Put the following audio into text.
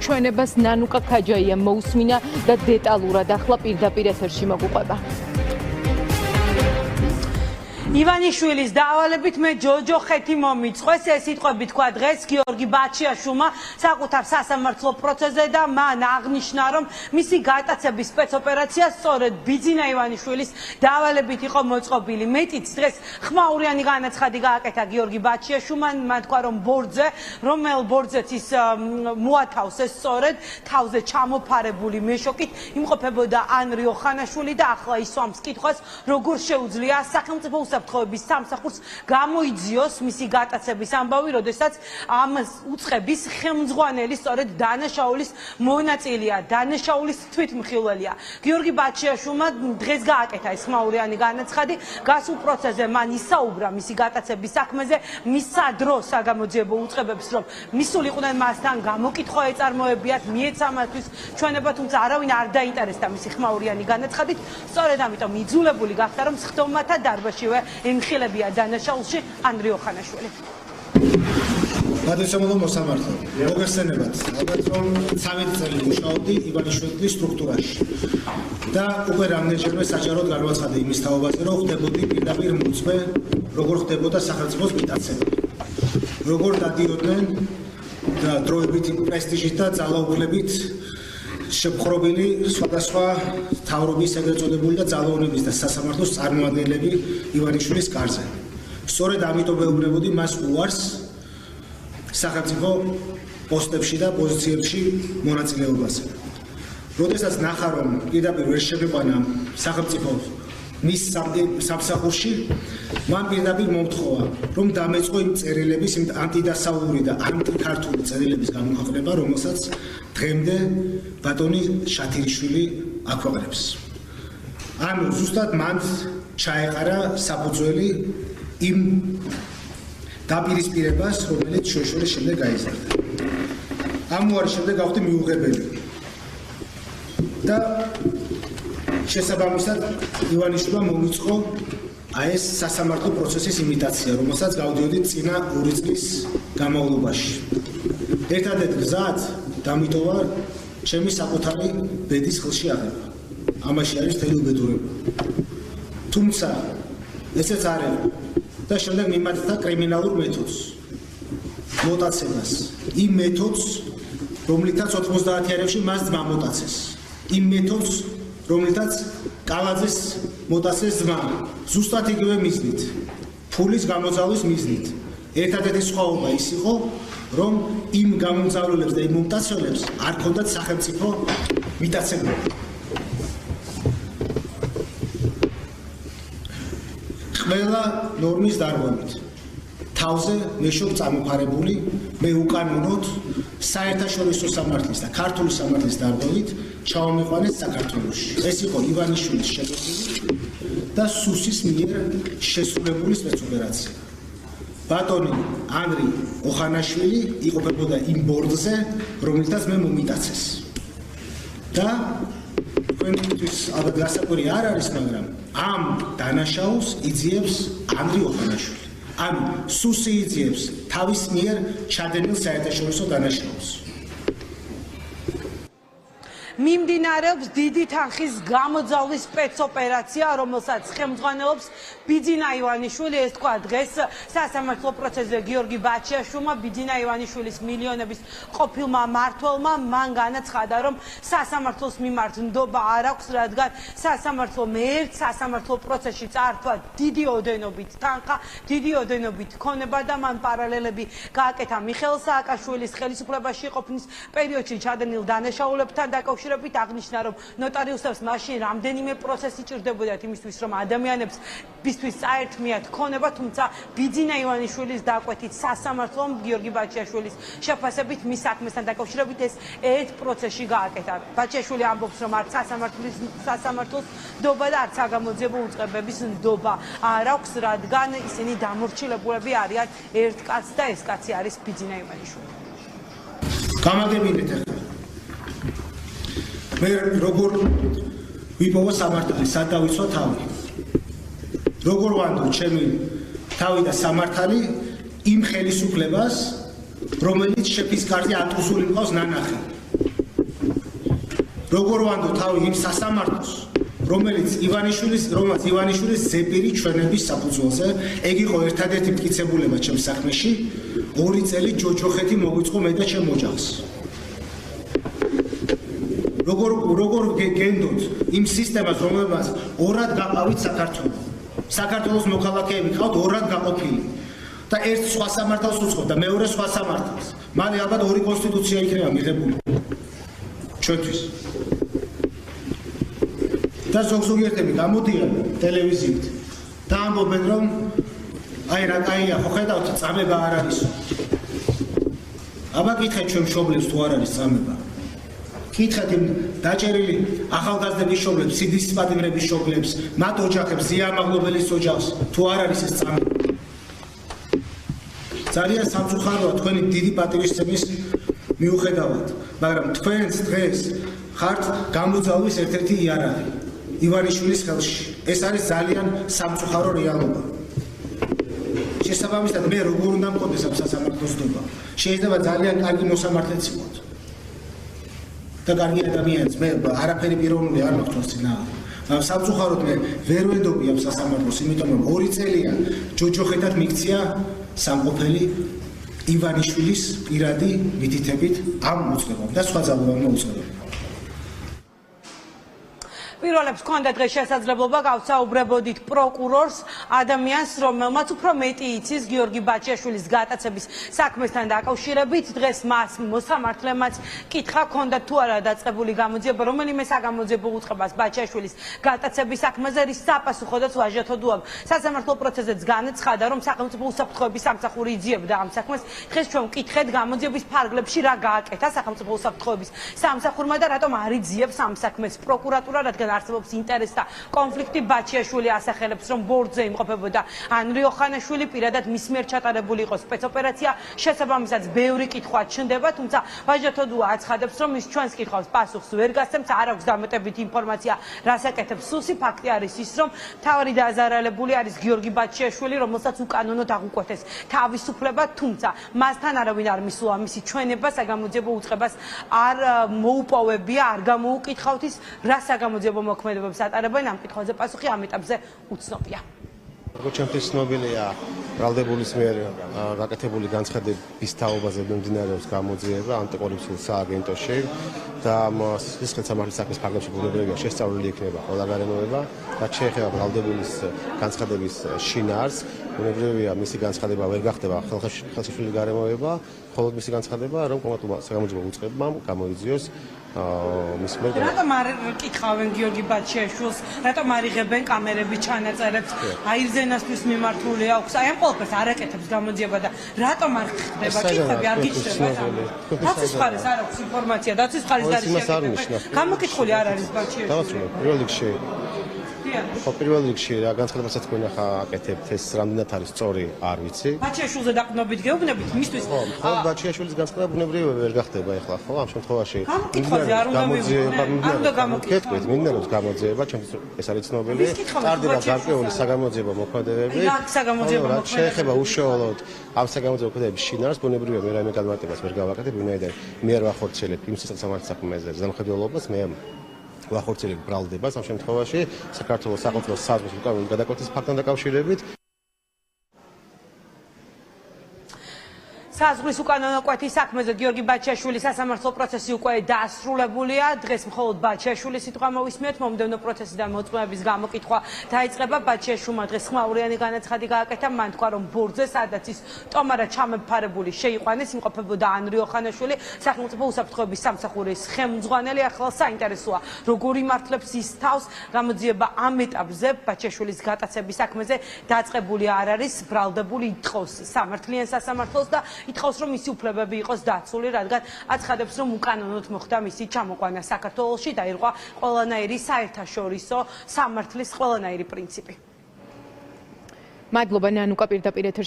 ჩვენებას ნანუკა ქაჯაია მოусმინა და დეტალურად ახლა პირდაპირ ეთერში მოგვიყვება. ივანიშვილის დავალებით მე ჯოჯო ხეთი მომიწყვეს ეს სიტყვები თქვა დღეს გიორგი ბაჩიაშვილმა საკუთარ სასამართლო პროცესზე და მან აღნიშნა რომ მისი გატაცების სპეცოპერაცია სწორედ ბიძინა ივანიშვილის დავალებით იყო მოწყობილი. მეტიც დღეს ხმაურიანი განაცხადი გააკეთა გიორგი ბაჩიაშვილმა, მან თქვა რომ ბორძე, რომელ ბორძეც ის მოათავს ეს სწორედ თავზე ჩამოფარებული მეშოკით იმყოფებოდა ანრი ოხანაშვილი და ახლა ისვამს კითხვას როგორ შეუძლია სახელმწიფო უსაფრთხოების სამსახურს გამოიძიოს მისი გატაცების ამბავი, როდესაც ამ უწყების ხელმძღვანელი სწორედ დანაშაულის მონაწილეა, დანაშაულის თვითმხილველია. გიორგი ბაჩიაშვილმა დღეს გააკეთა ეს ხმაურიანი განაცხადი, გასულ პროცესზე მან ისაუბრა მისი გატაცების საქმეზე, მისცა დრო საგამოძიებო უწყებებს, რომ მისულიყვნენ მასთან გამოკითხვა ეწარმოებიათ, მიეცა მათთვის ჩვენება, თუმცა არავინ არ დაინტერესდა მისი ხმაურიანი განაცხადით, სწორედ ამიტომ იძულებული გახდა, რომ სხდომათა დარბაზშივე ემხილებია დანაშაულში ანრი ოხანაშვილი. გადასამალო მოსამართლე, მოგესწრებათ, ალბათ რომ 13 წელი მუშაობდი ივანიშვილის სტრუქტურაში და უკვე რამდენჯერმე საჯაროდ განვაცხადე იმის თაობაზე, რომ ხდებოდი პირდაპირ მოწვე, როგორ ხდებოდა სახელმწიფოს მიტაცება, როგორ დადიოდნენ და დროებით პრესტიჟით და ძალაუფლებით შეპყრობილი სხვადასხვა თავრობის ეგრეთ წოდებული და ძალაუნების და სასამართლოს წარმომადგენლები ივანიშვილის კარზე. სწორედ ამიტომ ვეუბნებოდი მას უარს სახელმწიფო პოსტებში და პოზიციებში მონაწილეობაზე. როდესაც ნახა რომ პირდაპირ ვერ შემიყვანა სახელმწიფო მის სამსახურში, მან პირდაპირ მომთხოვა, რომ დამეწყო იმ წერილების, იმ ანტიდასავლური და ანტიქართული წერილების გამოქვეყნება, რომელსაც დღემდე ბატონი შათირიშვილი აქვეყნებს. ანუ ზუსტად მან ჩაეყარა საფუძველი იმ დაპირისპირებას, რომელიც შოშორის შემდეგ გაიზარდა. ამ უარის შემდეგ გავხდი მიუღებელი. და შესაბამისად ივანიშვილმა მომიწყო ეს სასამართლო პროცესის იმიტაცია, რომელსაც გავდიოდი წინა 2 წლის განმავლობაში. ერთადერთი გზად დამიტოვა ჩემი საკუთარი ბედის ხელში აღება. ამაში არის მთელი უბედურება. თუმცა ესეც არის და შემდეგ მიმართა კრიმინალურ მეთოდს, მოტაცებას, იმ მეთოდს, რომლითაც 90-იანებში მას ძმა მოტაცეს, იმ მეთოდს, რომლითაც კალაძეს მოტაცეს ძმა, ზუსტად იგივე მიზნით, ფულის გამოძალვის მიზნით. ერთადერთი სხვაობა ის იყო, რომ იმ გამომძავლებს და იმ მომტაცველებს არ ჰქონდათ სახელმწიფო მიტაცებები. ყველა ნორმის დარღვევით, თავზე მეშობ წამოფარებული, მე უკანონოდ საერთაშორისო სამართლის და ქართული სამართლის დარღვევით ჩავამიყვანეს საქართველოში. ეს იყო ივანიშვილის შეწყვეტილი და სუსის მიერ შესრულებული სპეცოპერაცია. ბატონი ანრი ოხანაშვილი იყოფებოდა იმ ბორდზე, რომელთაც მე მომიტაცეს. და თქვენთვის ალბათ გასაკვირი არ არის, მაგრამ ამ დანაშაულს იძიებს ანრი ოხანაშვილი. ანუ სუსი იძიებს თავის მიერ ჩადენილ საერთაშორისო დანაშაულს. მიმდინარეობს დიდი თანხის გამოძალვის სპეცოპერაცია, რომელსაც ხელმძღვანელობს ბიძინა ივანიშვილი. ეს თქვა დღეს სასამართლო პროცესზე გიორგი ბაჩიაშვილმა, ბიძინა ივანიშვილის მილიონების ყოფილმა მმართველმა. მან განაცხადა, რომ სასამართლოს მიმართ ნდობა არ აქვს, რადგან სასამართლო ერთ სასამართლო პროცესში წართვა დიდი ოდენობით თანხა, დიდი ოდენობით ქონება და მან პარალელები გააკეთა მიხეილ სააკაშვილის ხელისუფლებაში ყოფნის პერიოდში ჩადენილ დანაშაულებთან დაკავშირებით. აღნიშნა, რომ ნოტარიუსებს მაშინ რამდენიმე პროცესი ჭირდებოდათ იმისთვის, რომ ადამიანებს ბისთვის წაერთმიათ ქონება, თუმცა ბიძინა ივანიშვილის დაკვეთით სასამართლომ გიორგი ბაჩიაშვილის შეფასებით მის საქმესთან დაკავშირებით ეს ერთ პროცესში გააკეთა. ბაჩიაშვილი ამბობს, რომ არც სასამართლოს ნდობა და არც საგამოძიებო უწყებების ნდობა არ აქვს, რადგან ისინი დამორჩილებულები არიან ერთ კაცს და ეს კაცი არის ბიძინა ივანიშვილი. გამაგებინეთ ახლა. მე როგორ ვიპოვა სამართალი, სად დავიცვა თავი. როგორ ვანდო ჩემი თავი და სამართალი იმ ხელისუფლებას, რომელიც შეფის კარზე ატუსული მყავს ნანახი. როგორ ვანდო თავი იმ სასამართლოს, რომელიც ივანიშვილის ზეპირი ჩვენების საფუძველზე, ეგ იყო ერთადერთი მტკიცებულება ჩემს საქმეში, 2 წელი ჯოჯოხეთი მოგვიწყო მე და ჩემ ოჯახს. როგორ გენდოთ იმ სისტემას, რომელმაც ორად გაყავით საქართველოს. საქართველოს მოქალაქეები ყავთ ორად გაყოფილი. და ერთ სხვა სამართალს უწყობ და მეორე სხვა სამართალს. მალე ალბათ 2 კონსტიტუცია იქნება მიღებული. ჩვენთვის. და ზოგიერთები გამოდიან ტელევიზიით და ამბობენ რომ აი რა კაია, ხო ხედავთ, წამება არ არის. აბა კითხეთ ჩვენ მშობლებს თუ არ არის წამება. კითხეთ იმ დაჭერილი ახალგაზრდების მშობლებს, სიდის პატიმრების მშობლებს, მათ ოჯახებს, ზიამაღლობელის ოჯახს, თუ არ არის ეს წამება. ძალიან სამწუხაროა თქვენი დიდი პატივისცემის მიუხედავად, მაგრამ თქვენს დღეს ხართ გამოძალვის ერთ-ერთი იარაღი ივანიშვილის ხელში. ეს არის ძალიან სამწუხარო რეალობა. შესაბამისად, მე როგორ უნდა მყოდეს ამ სასამართლოს დობა? შეიძლება ძალიან კარგი მოსამართლეც იყოთ. და კარგი ადამიანიც, მე არაფერი პიროვნული არ მაქვს თავს წინააღმდეგ. მაგრამ სამწუხაროდ მე ვერ ვენდობი ამ სასამართლოს, იმიტომ რომ 2 წელია ჯოჯოხეთად მიქცია სამყოფელი ივანიშვილის პირადი მითითებით ამ მოწყობამ და სხვა ძალოვანმა მოწყობამ. პირველებს ჰქონდა დღეს შესაძლებლობა გავსაუბრებოდით პროკურორს, ადამიანს, რომელმაც უფრო მეტი იცის გიორგი ბაჩიაშვილის გატაცების საქმესთან დაკავშირებით. დღეს მას მოსამართლემაც კითხა ჰქონდა თუ არა დაწყებული გამოძიება რომელიმე საგამოძიებო უწყებას ბაჩიაშვილის გატაცების საქმეზე, რის საპასუხოდაც ვაჟათოდუამ სასამართლო პროცესზეც განაცხადა, რომ სახელმწიფო უსაფრთხოების სამსახური იძიებდა ამ საქმეს. დღეს ჩვენ ვკითხეთ გამოძიების ფარგლებში რა გააკეთა სახელმწიფო უსაფრთხოების სამსახურმა და რატომ არ იძიებს ამ საქმეს პროკურატურა, რადგან არსებობს ინტერესთა კონფლიქტი. ბაჩიაშვილი ასახელებს, რომ ბორდზე იმყოფებოდა ანრი ოხანაშვილი, პირადად მის მიერ ჩატარებული იყო სპეცოპერაცია, შესაბამისად ბევრი კითხვა ჩნდება, თუმცა ვაჟათოდუა აცხადებს, რომ ის ჩვენს კითხვებს პასუხს ვერ გასცემს, არ აქვს დამეტებითი ინფორმაცია, რას აკეთებს სუსი. ფაქტი არის ის, რომ მთავარი დაზარალებული არის გიორგი ბაჩიაშვილი, რომელსაც უკანონოდ აღუკვეთეს თავისუფლება, თუმცა მასთან არავინ არ მისულა მისი ჩვენება, საგამოძიებო უწყებას არ მოუპოვებია, არ გამოუკითხავთ ის რა საგამოძიებო მოქმედებებს ატარებენ, ამ კითხვაზე პასუხი ამ ეტაპზე უცნობია. როგორც ჩემთვის ცნობილია, ბრალდებულის მიერ გაკეთებული განცხადების თაობაზე მიმდინარეობს გამოძიება ანტიკორუფციულ სააგენტოში და სისხლის სამართლის საქმის ფარგლებში ბუნებრივია შესწავლილი იქნება ყველა გარემოება, რაც შეეხება ბრალდებულის განცხადების შინაარსს. ბუნებრივია მისი განცხადება ვერ გახდება ხელშეშლილი გარემოება, მხოლოდ მისი განცხადება, რომ კონკრეტულ საგამოძიებო უწყებამ გამოიძიოს რატომ არ კითხავენ გიორგი ბაჩიაშვილს, რატომ არ იღებენ კამერების ჩანაწერებს, აირზენასთვის მიმართული აქვს, აი ამ ყველაფერს არ აკეთებს გამოძიება და რატომ არ ხდება კითხვები, არ გიჩნდება? დაცვის მხარეს არ აქვს ინფორმაცია, დაცვის მხარეს არის შეფერება. გამოკითხული არ არის ბაჩიაშვილი. დავასრულებ პირველ რიგში. პირველ რიგში რა განცხადებასაც თქვენ ახლა აკეთებთ, ეს რამდენად არის სწორი, არ ვიცი. ბაჩიაშვილზე დაყრდნობით გეუბნებით, მისთვის ხოლმე ბაჩიაშვილის განცხადება ბუნებრივია ვერ გახდება ახლა, ხო? ამ შემთხვევაში გამოკითხვაზე არ უნდა გეტყვით, მინდანოს გამოძიება, ჩემთვის ეს არის ცნობილი. წარდება გარკვეული საგამოძიებო მოქმედებები. რაც შეეხება უშუალოდ ამ საგამოძიებო მოქმედებების შინაარსს, ბუნებრივია მე რაიმე გადმოტებას ვერ გავაკეთებ, ვინაიდან მე არ ვახორციელებ იმ სასამართლო საქმეზე ზემოხედველობას, მე ვახორციელებ ბრალდებას ამ შემთხვევაში საქართველოს სახელმწიფო საზღვრის უკანონო გადაკვეთის ფაქტთან დაკავშირებით. საზღვრის უკანონო კვეთის საქმეზე გიორგი ბაჩიაშვილის სასამართლო პროცესი უკვე დაასრულებულია. დღეს მხოლოდ ბაჩიაშვილის სიტყვა მოვისმენთ, მომდევნო პროცესიდან მოწმეების გამოკითხვა დაიწყება. ბაჩიაშვილმა დღეს ხმაურიანი განაცხადი გააკეთა, მან თქვა, რომ ბორდზე, სადაც ის ტომარა ჩამეფარებული შეიყვანეს, იმყოფებოდა ანრი ოხანაშვილი, სახელმწიფო უსაფრთხოების სამსახურის ხელმძღვანელი. ახლა საინტერესოა, როგორ იმართლებს ის თავს გამოძიება ამ ეტაპზე. ბაჩიაშვილის გატაცების საქმეზე დაწყებული არ არის, ბრალდებული ითხოვს სამართლიან სასამართლოს და ითხოვს, რომ მისი უფლებები იყოს დაცული, რადგან აცხადებს, რომ უკანონოდ მოხდა მისი ჩამოყვანა საქართველოში, დაირღვა ყველანაირი საერთაშორისო სამართლის ყველანაირი პრინციპი. მადლობა ნანუკა პირდაპირ ეთერში